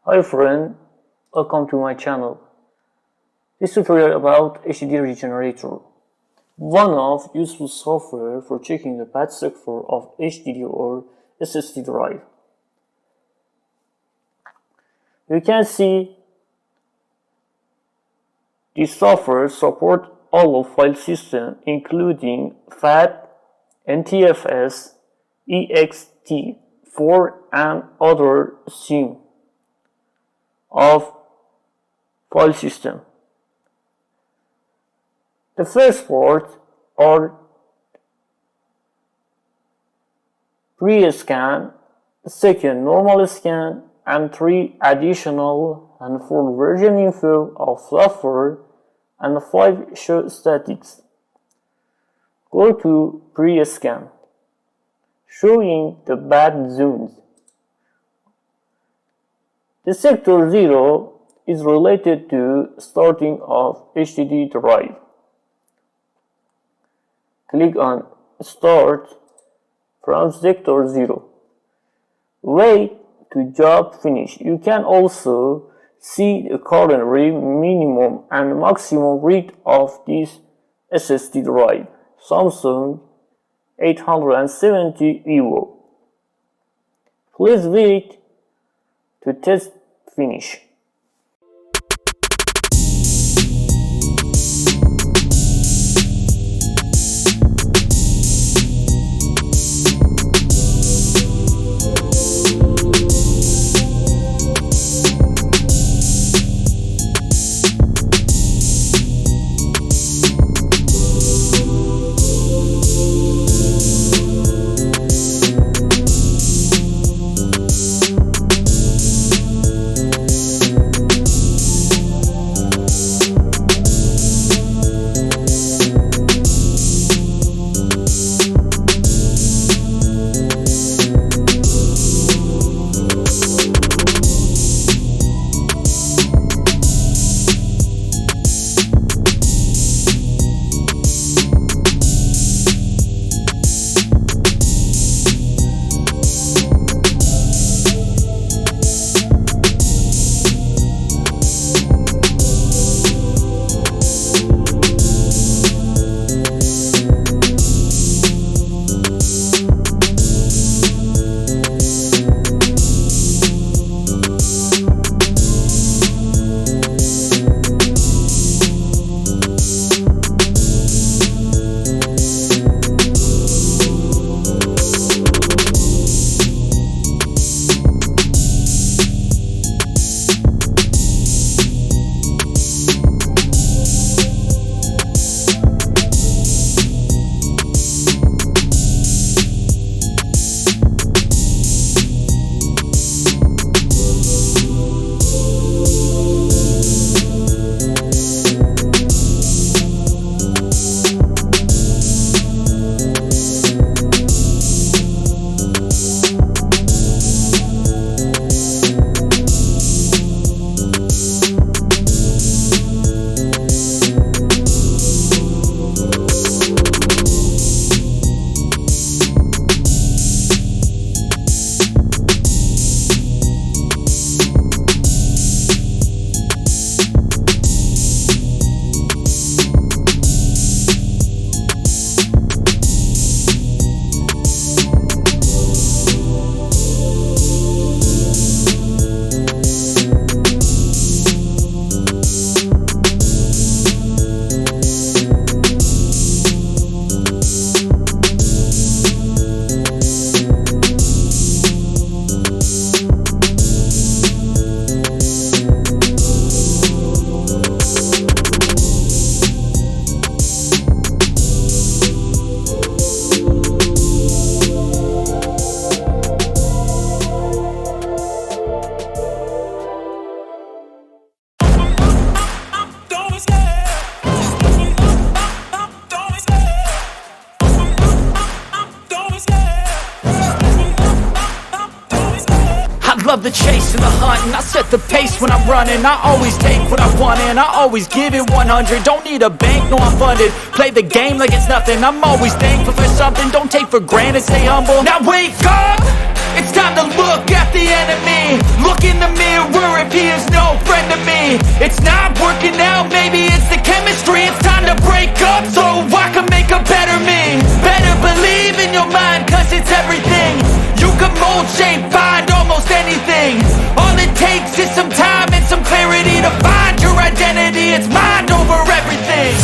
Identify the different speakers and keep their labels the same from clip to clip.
Speaker 1: Hi friend, welcome to my channel. This tutorial about HDD Regenerator, one of useful software for checking the bad sector of HDD or SSD drive. You can see this software supports all of file system including FAT, NTFS, ext4 and other SIM of file system. The first part are pre-scan, second normal scan, and 3 additional and 4 version info of software and 5 show statics. Go to pre-scan, showing the bad zones. The sector 0 is related to starting of HDD drive. Click on Start from sector 0. Wait to job finish. You can also see the current minimum and maximum read of this SSD drive, Samsung 870 EVO. Please wait to test finish.
Speaker 2: Love the chase and the hunt, and I set the pace when I'm running. I always take what I want and I always give it 100. Don't need a bank, no I'm funded. Play the game like it's nothing. I'm always thankful for something. Don't take for granted, stay humble. Now wake up! It's time to look at the enemy. me. Look in the mirror if he is no friend to me. It's not working out, maybe it's the chemistry. It's time to break up so I can make a better me. Better believe in your mind, cause it's everything. You can mold, shape, find almost anything. All it takes is some time and some clarity to find your identity. It's mind over everything.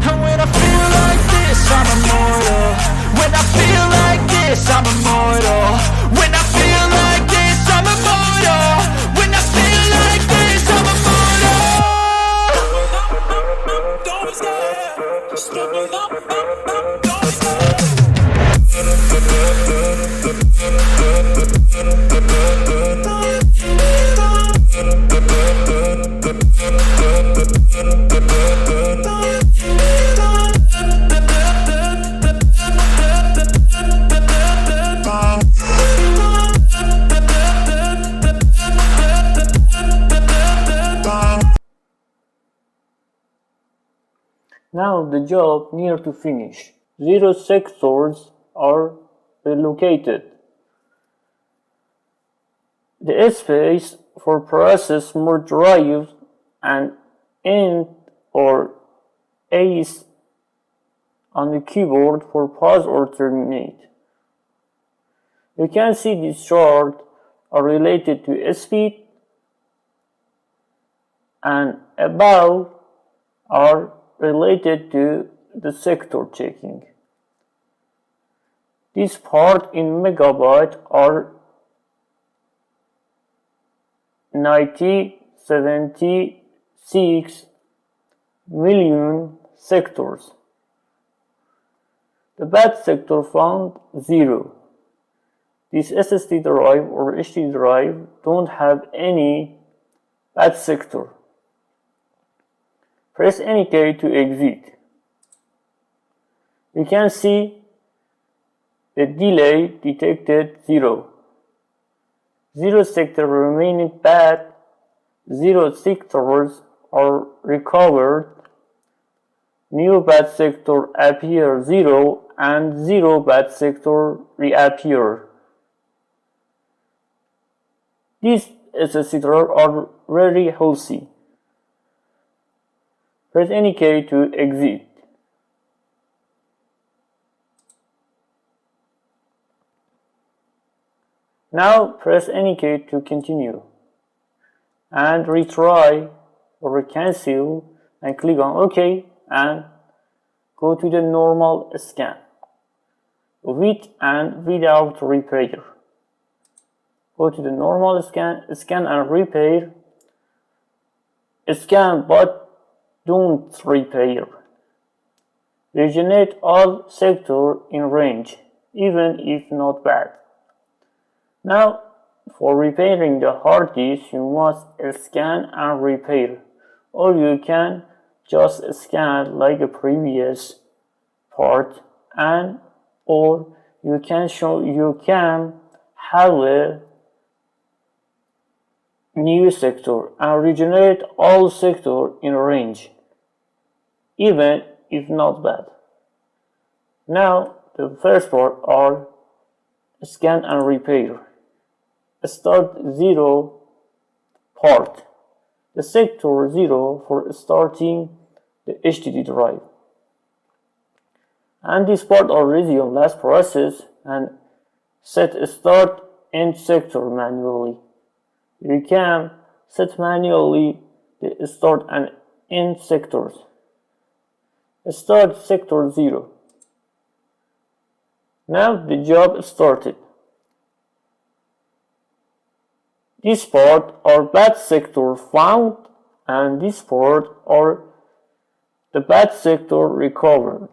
Speaker 2: And when I feel like this, I'm immortal. When I feel like this, I'm immortal. When I feel like this, I'm immortal. When I feel like this, I'm immortal. Don't stop, just don't stop.
Speaker 1: Now the job near to finish. 0 sectors are relocated. The space for process more drive and end or ace on the keyboard for pause or terminate. You can see this chart are related to speed and above are related to the sector checking. This part in megabyte are 76 million sectors. The bad sector found 0. This SSD drive or HDD drive don't have any bad sector. Press any key to exit. You can see the delay detected 0. 0 sector remaining bad, 0 sectors are recovered, new bad sector appear 0 and 0 bad sector reappear. These SSD are very healthy. Press any key to exit. Now press any key to continue and retry or cancel and click on OK and go to the normal scan with and without repair. Go to the normal scan and repair. Scan but don't repair. Regenerate all sector in range, even if not bad. Now, for repairing the hard disk, you must scan and repair, or you can just scan like a previous part, and or you can have a new sector and regenerate all sector in range, even if not bad. Now, the first part are scan and repair. Start 0 part. The sector 0 for starting the HDD drive. And this part already on last process and set start end sector manually. You can set manually the start and end sectors. Start sector 0. Now the job started. This part are bad sector found and this part are the bad sector recovered.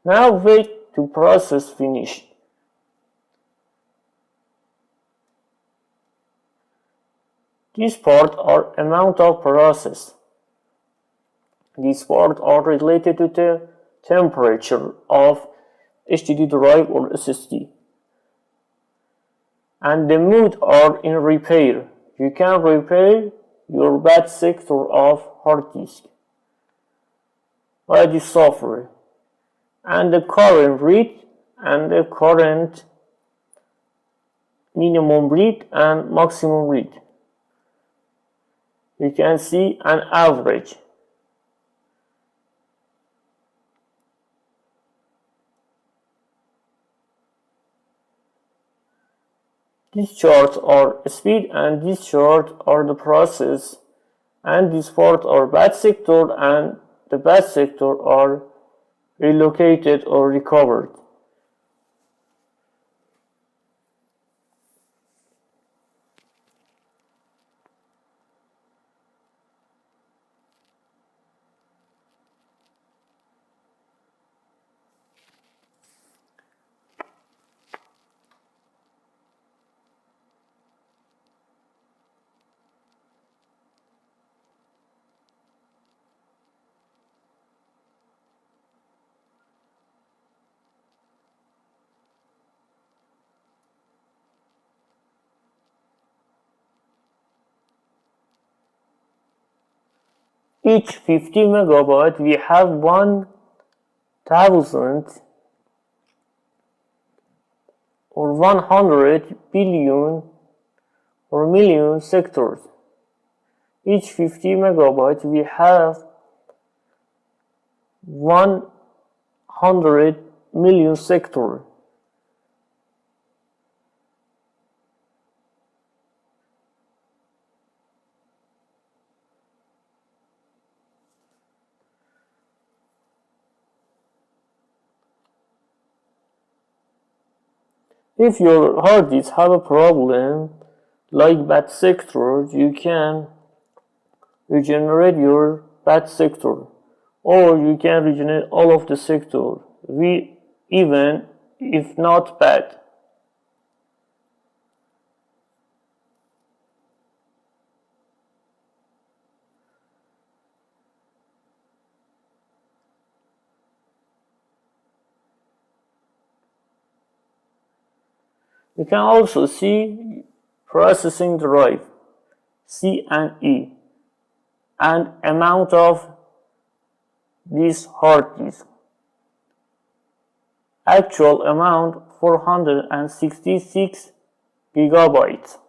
Speaker 1: Now wait to process finish. This part are amount of process. These parts are related to the temperature of HDD drive or SSD. and the mood are in repair. You can repair your bad sector of hard disk by this software, and the current read and the current minimum read and maximum read. You can see an average. These charts are speed and these charts are the process, and this part are bad sector and the bad sector are relocated or recovered. Each 50 megabyte we have 1000 or 100 billion or million sectors. Each 50 megabyte we have 100 million sectors. If your hard disk have a problem like bad sector, you can regenerate your bad sector, or you can regenerate all of the sector, even if not bad. You can also see processing drive, C and E, and amount of this hard disk. Actual amount 466 gigabytes.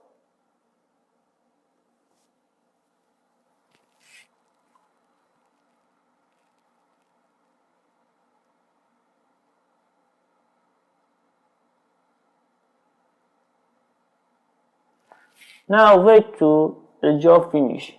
Speaker 1: Now wait till the job finish.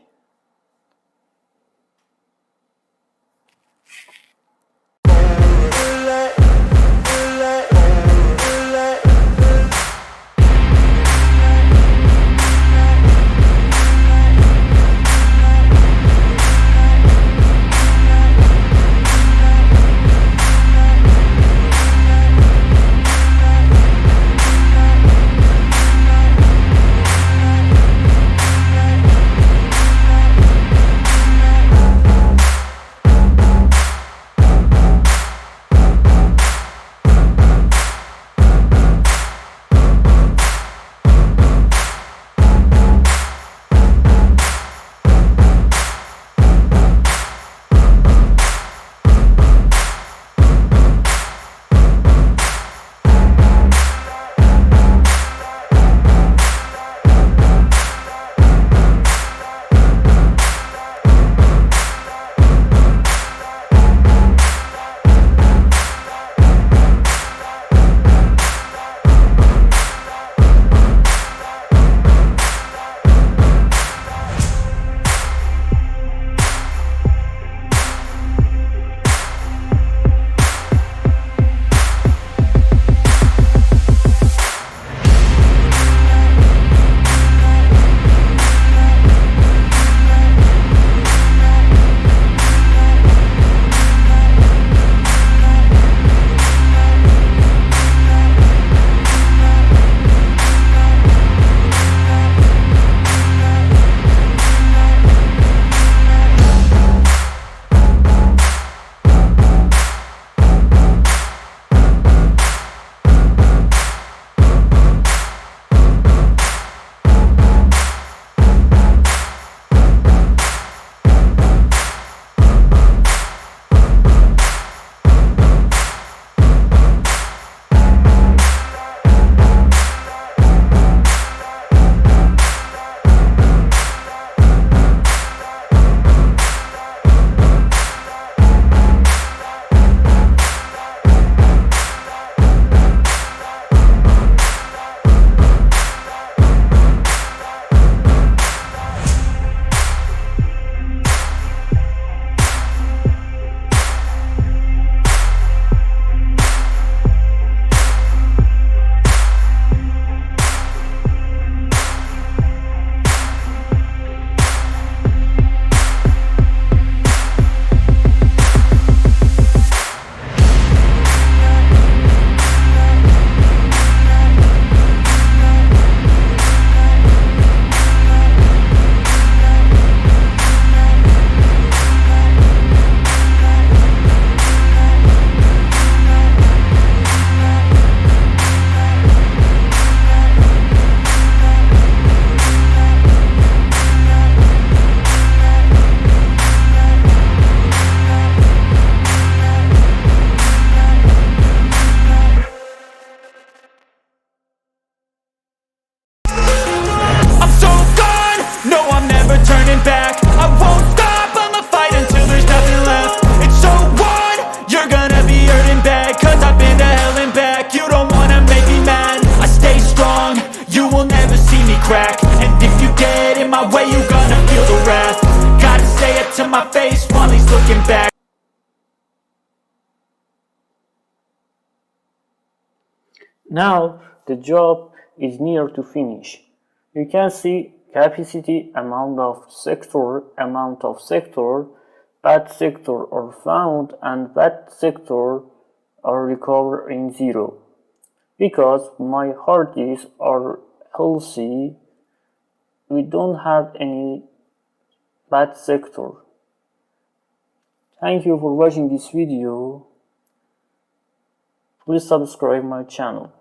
Speaker 1: Now the job is near to finish. You can see capacity, amount of sector, bad sector are found, and bad sector are recovered in zero. Because my hard disks are healthy, we don't have any bad sector. Thank you for watching this video. Please subscribe my channel.